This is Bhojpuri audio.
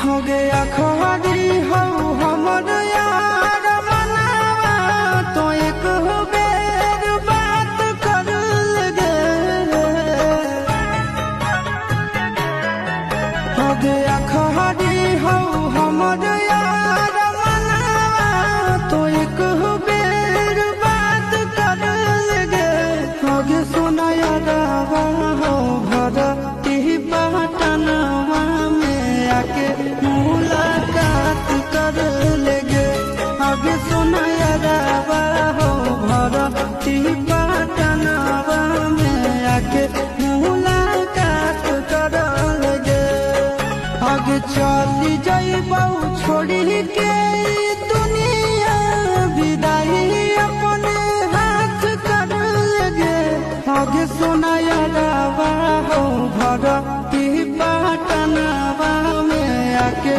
हो गया खरी हो हमर यार मनावा तो एक बेर बात कर लगे हो गया खरी हो हमर यार मनावा तो एक बेर बात कर लगे हो गे सोना यारवा हो भरती पटनवा में आके मुलाकात कर लेगे आगे सोना यारवा हो भरती पटनवा में आके मुलाकात कर लेगे आगे चली जाइबौ छोड़ी के दुनिया विदाई अपने हाथ कर लेगे आगे सोना यारवा हो भरती पटनवा में आके